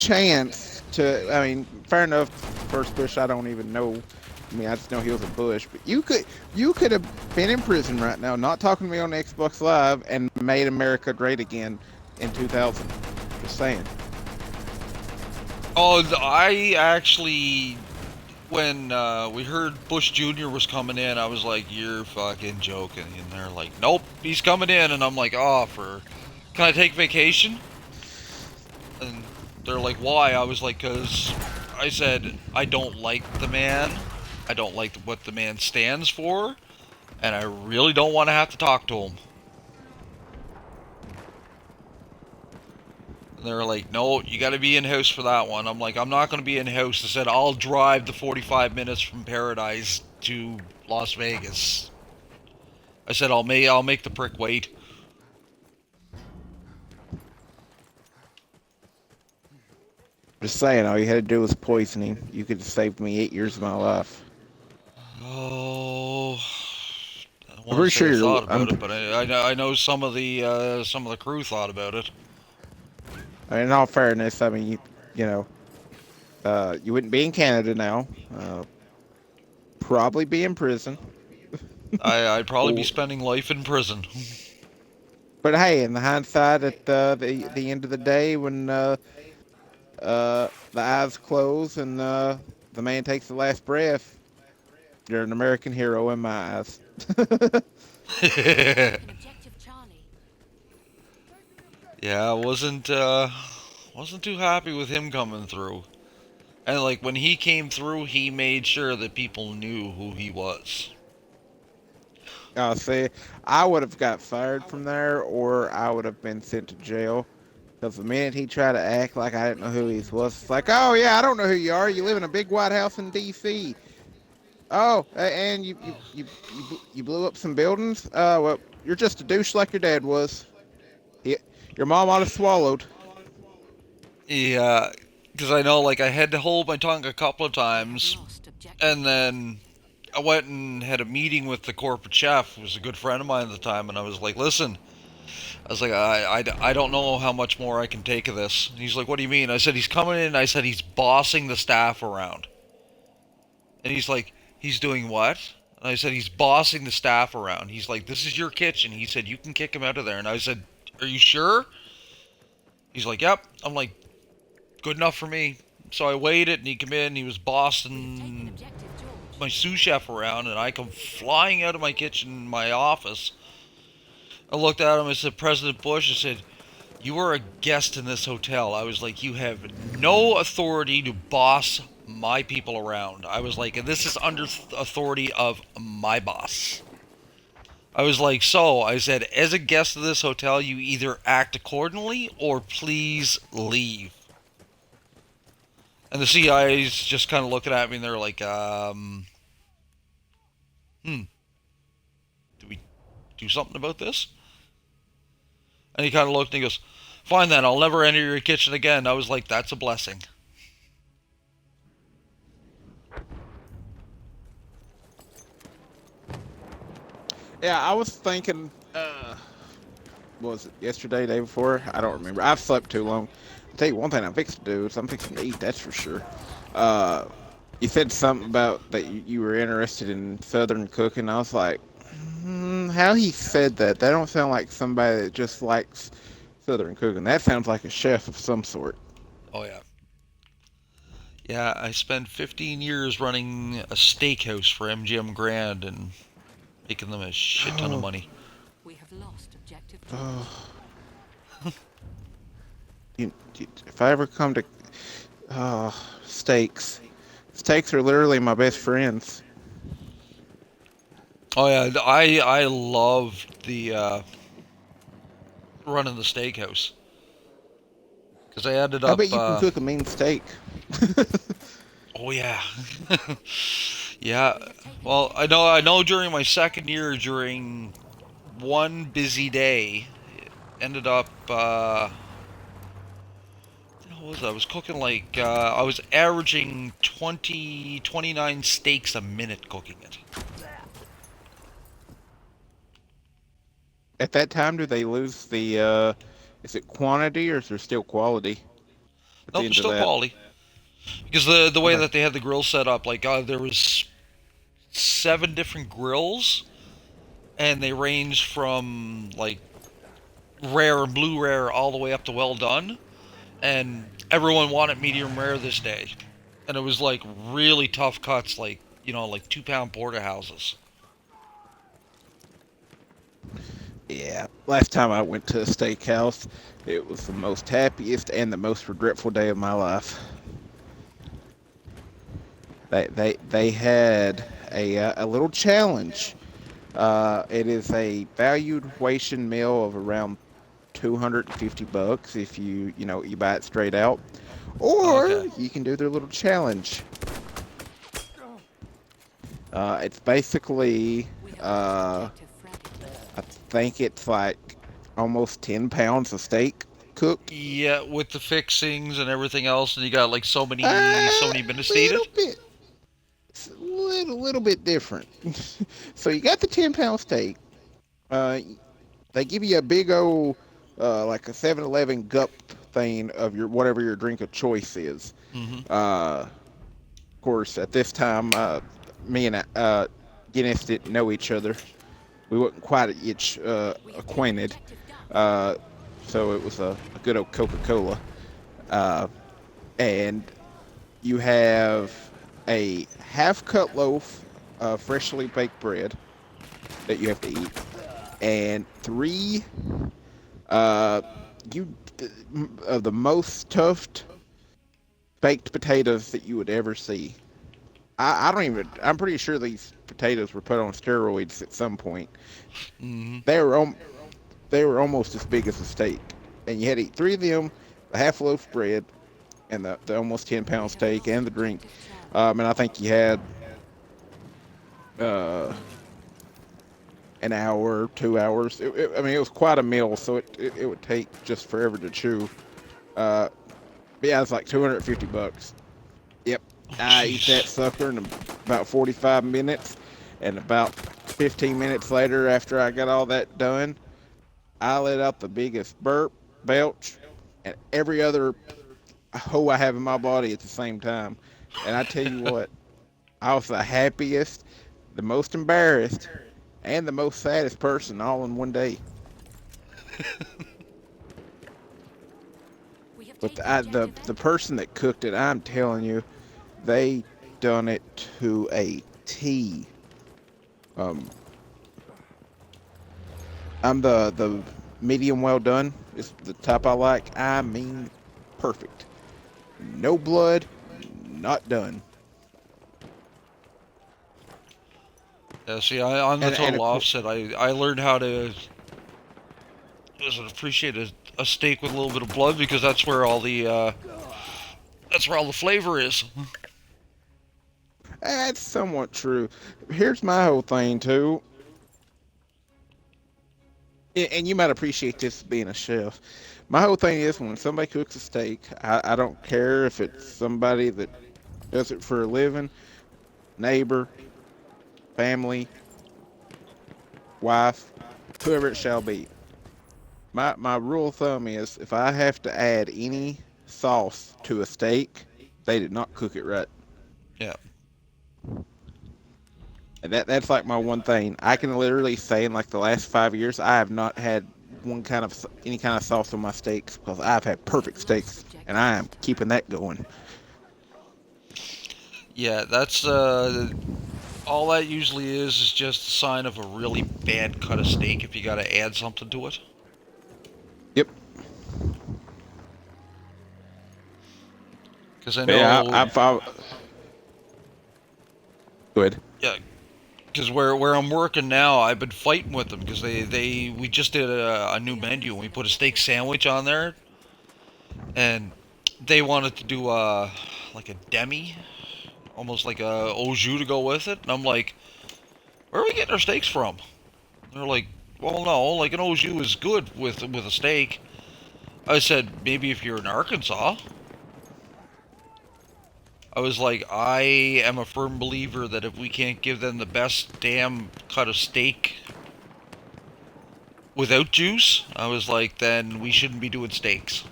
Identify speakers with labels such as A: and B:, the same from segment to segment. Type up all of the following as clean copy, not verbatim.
A: chance to, I mean, fair enough. First Bush, I don't even know. I mean, I just know he was a Bush, but you could have been in prison right now, not talking to me on Xbox Live, and made America great again in 2000. Just saying.
B: Oh, I actually, when we heard Bush Jr. was coming in, I was like, "You're fucking joking!" And they're like, "Nope, he's coming in," and I'm like, "Oh, can I take vacation?" And they're like, "Why?" I was like, "Cause I said I don't like the man, I don't like what the man stands for, and I really don't want to have to talk to him." And they're like, "No, you got to be in house for that one." I'm like, "I'm not going to be in house." I said, "I'll drive the 45 minutes from Paradise to Las Vegas." I said, "I'll make the prick wait."
A: Just saying, all you had to do was poisoning. You could have saved me 8 years of my life.
B: Oh, I don't
A: I'm
B: want
A: pretty
B: to say
A: sure
B: I
A: you're.
B: thought about it, but I know some of the crew thought about it.
A: I mean, in all fairness, I mean, you wouldn't be in Canada now. Probably be in prison.
B: I'd probably be
A: Or,
B: spending life in prison.
A: but hey, in the hindsight, at the end of the day, when the eyes close and the man takes the last breath, you're an American hero in my eyes.
B: Yeah, I wasn't too happy with him coming through. And like when he came through, he made sure that people knew who he was.
A: See, I would have got fired from there, or I would have been sent to jail. Because the minute he tried to act like I didn't know who he was, it's like, oh yeah, I don't know who you are. You live in a big white house in D.C. Oh, and you blew up some buildings. Well, you're just a douche like your dad was. He, your mom ought to swallowed.
B: Yeah, because I know like I had to hold my tongue a couple of times, and then I went and had a meeting with the corporate chef, who was a good friend of mine at the time, and I was like, "Listen," I was like, I don't know how much more I can take of this." And he's like, "What do you mean?" I said, "He's coming in." I said, "He's bossing the staff around." And he's like, "He's doing what?" And I said, "He's bossing the staff around." He's like, "This is your kitchen." He said, "You can kick him out of there." And I said, "Are you sure?" He's like, "Yep." I'm like, "Good enough for me." So I waited, and he came in. He was bossing my sous chef around, and I come flying out of my kitchen, my office. I looked at him. I said, "President Bush," I said, "You are a guest in this hotel." I was like, "You have no authority to boss my people around." I was like, "And this is under authority of my boss." I was like, "So," I said, "as a guest of this hotel, you either act accordingly or please leave." And the CIA's just kind of looking at me and they're like, "Hmm, do we do something about this?" And he kind of looked and he goes, "Fine then, I'll never enter your kitchen again." I was like, "That's a blessing."
A: Yeah, I was thinking. What was it yesterday, day before? I don't remember. I've slept too long. I'll tell you one thing I'm fixing to do is I'm fixing to eat. That's for sure. Uh, you said something about that you were interested in Southern cooking. I was like, how he said that? That don't sound like somebody that just likes Southern cooking. That sounds like a chef of some sort.
B: Oh, yeah. Yeah, I spent 15 years running a steakhouse for MGM Grand and making them a shit ton of
A: Oh,
B: money.
A: oh. If I ever come to steaks, steaks are literally my best friends.
B: Oh yeah, I loved the running the steakhouse because I ended
A: I bet
B: up.
A: you can cook a mean steak.
B: Oh yeah, yeah. Well, I know. During my second year, during one busy day, it ended up. What was I? I was cooking like I was averaging 29 steaks a minute cooking it.
A: At that time, do they lose the is it quantity or is there still quality? at the
B: Nope,
A: end of
B: still
A: that.
B: quality. Because the way
A: Okay.
B: that they had the grill set up, like there was 7 different grills, and they ranged from like rare and blue rare all the way up to well done, and everyone wanted medium rare this day, and it was like really tough cuts, like like 2 pound porterhouses.
A: Yeah. Last time I went to a steakhouse, it was the most happiest and the most regretful day of my life. They had a little challenge. It is a valuation meal of around $250 if you buy it straight out, or
B: Okay.
A: you can do their little challenge. It's basically I think it's like almost 10 pounds of steak cooked.
B: Yeah, with the fixings and everything else, and you got like so
A: A
B: many minutes to eat
A: little
B: it.
A: bit, it's a little bit different. So you got the 10-pound steak. Uh, they give you a big old, like a 7-Eleven gup thing of your whatever your drink of choice is.
B: Mm-hmm.
A: Of course, at this time, me and Guinness didn't know each other. We weren't quite each acquainted. Uh, so it was a good old Coca-Cola. Uh, and you have a half-cut loaf of freshly baked bread that you have to eat, and three uh, you of the most stuffed baked potatoes that you would ever see. I don't even. I'm pretty sure these potatoes were put on steroids at some point.
B: Mm-hmm.
A: They were they were almost as big as a steak, and you had to eat three of them, the half loaf bread, and the almost 10-pound steak, and the drink. And I think you had uh, an hour, 2 hours. I mean, it was quite a meal, so it would take just forever to chew. Uh, but yeah, it's like $250. Yep,
B: Oh,
A: I eat that
B: jeez.
A: sucker in about 45 minutes, and about 15 minutes later, after I got all that done, I let out the biggest burp, belch, and every other hole I have in my body at the same time. And I tell you what, I was the happiest, the most embarrassed, and the most saddest person all in one day. But the person that cooked it, I'm telling you, they done it to a T. Um, I'm the medium well done. It's the type I like. I mean, perfect. No blood, not done.
B: Yeah, see, on the
A: And
B: total
A: of course,
B: offset, I learned how to appreciate a steak with a little bit of blood, because that's where all the flavor is.
A: that's somewhat true. Here's my whole thing too, and you might appreciate this being a chef. My whole thing is when somebody cooks a steak, I don't care if it's somebody that does it for a living, neighbor, family, wife, whoever it shall be. My rule of thumb is if I have to add any sauce to a steak, they did not cook it right.
B: Yeah.
A: And that's like my one thing. I can literally say in like the last 5 years, I have not had any kind of sauce on my steaks because I've had perfect steaks, and I am keeping that going.
B: Yeah, that's all that usually is just a sign of a really bad cut of steak if you got to add something to it.
A: Yep.
B: Because I
A: But yeah,
B: know,
A: go ahead.
B: yeah, because where I'm working now, I've been fighting with them because we just did a new menu and we put a steak sandwich on there, and they wanted to do like a demi, almost like a au jus to go with it, and I'm like, where are we getting our steaks from? They're like, well, no, like an au jus is good with a steak. I said, maybe if you're in Arkansas. I was like, I am a firm believer that if we can't give them the best damn cut of steak without juice, I was like, then we shouldn't be doing steaks.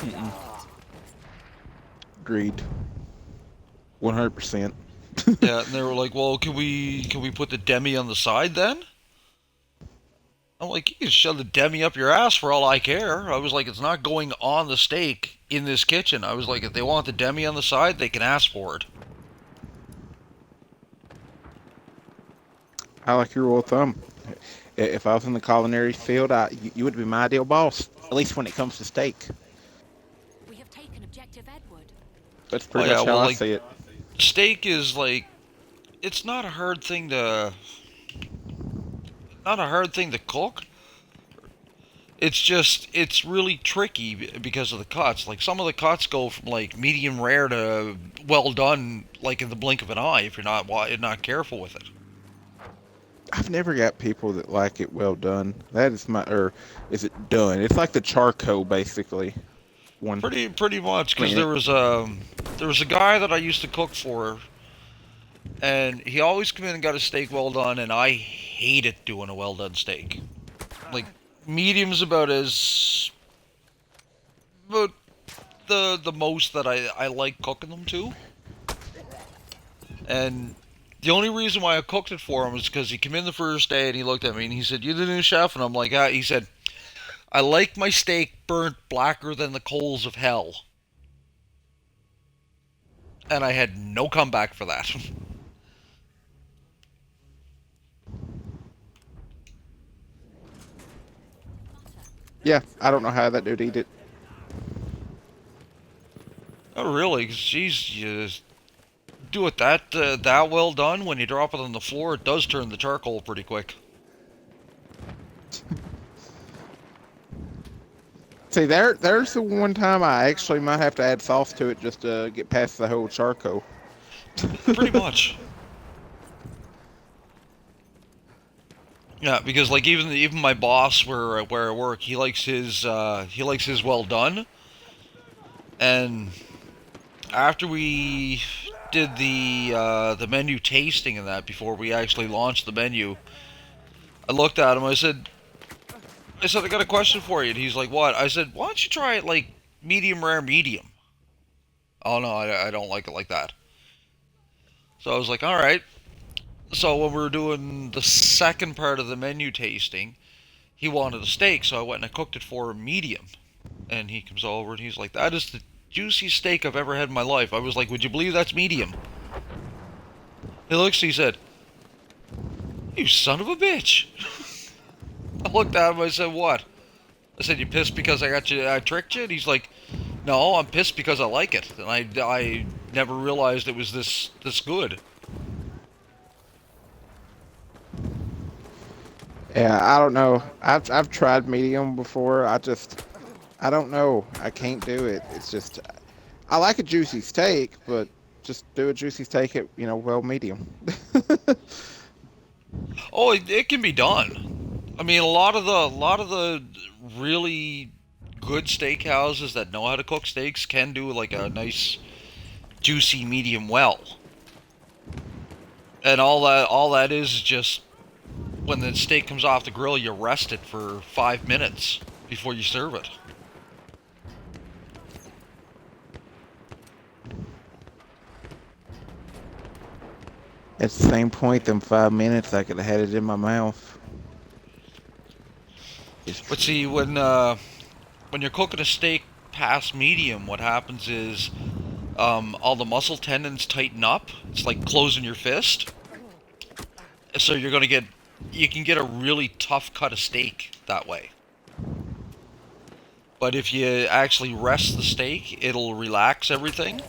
A: Mm-mm. Agreed. 100%.
B: Yeah, and they were like, "Well, can we put the demi on the side then?" I'm like, "You can shove the demi up your ass for all I care." I was like, "It's not going on the steak in this kitchen." I was like, "If they want the demi on the side, they can ask for it."
A: I like your rule of thumb. If I was in the culinary field, you would be my ideal boss. At least when it comes to steak. That's
B: Oh
A: pretty
B: yeah,
A: much how
B: well,
A: I
B: like
A: see it.
B: steak is like it's not a hard thing to cook. It's just it's really tricky because of the cuts. Like some of the cuts go from like medium rare to well done, like in the blink of an eye if you're not careful with it.
A: I've never got people that like it well done. That is my, or is it done? It's like the charcoal, basically. One.
B: Pretty much,
A: I
B: because
A: mean,
B: there was a guy that I used to cook for, and he always come in and got a steak well done, and I hated doing a well done steak. Like medium's about the most that I like cooking them to. And the only reason why I cooked it for him was because he came in the first day and he looked at me and he said, "You the new chef?" And I'm like, "Ah." He said, "I like my steak burnt blacker than the coals of hell." And I had no comeback for that.
A: yeah, I don't know how that dude eat it.
B: Oh, really? 'Cause geez, you do it that well done. When you drop it on the floor, it does turn the charcoal pretty quick.
A: See, there's the one time I actually might have to add sauce to it just to get past the whole charcoal.
B: Pretty much. Yeah, because like even my boss where I work, he likes his well done. And after we did the menu tasting and that before we actually launched the menu, I looked at him. I said, "I got a question for you." And he's like, "What?" I said, "Why don't you try it like medium rare medium?" "Oh no, I don't like it like that." So I was like, "All right." So when we were doing the second part of the menu tasting, he wanted a steak, so I went and I cooked it for him medium. And he comes over and he's like, "That is the juiciest steak I've ever had in my life." I was like, "Would you believe that's medium?" He looks, he said, "You son of a bitch." I looked at him, I said, "What?" I said, "You pissed because I tricked you?" And he's like, "No, I'm pissed because I like it. And I never realized it was this good."
A: Yeah, I don't know. I've tried medium before. I don't know. I can't do it. It's just I like a juicy steak, but just do a juicy steak at well medium.
B: Oh, it can be done. I mean, a lot of the really good steakhouses that know how to cook steaks can do like a nice juicy medium well. And all that is just when the steak comes off the grill, you rest it for 5 minutes before you serve it.
A: At the same point, them 5 minutes, I could have had it in my mouth. It's
B: But
A: true.
B: see, when you're cooking a steak past medium, what happens is all the muscle tendons tighten up. It's like closing your fist. So you can get a really tough cut of steak that way. But if you actually rest the steak, it'll relax everything,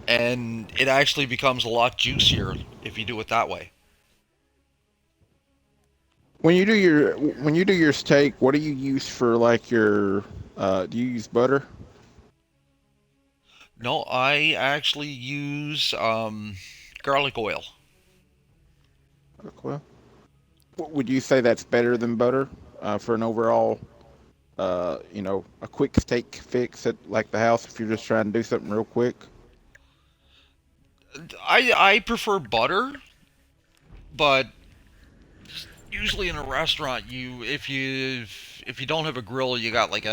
B: and it actually becomes a lot juicier if you do it that way.
A: When you do your steak, what do you use for like your? Do you use butter?
B: No, I actually use garlic oil.
A: Well, would you say that's better than butter for an overall, a quick steak fix at like the house if you're just trying to do something real quick?
B: I prefer butter, but usually in a restaurant, you if you don't have a grill, you got like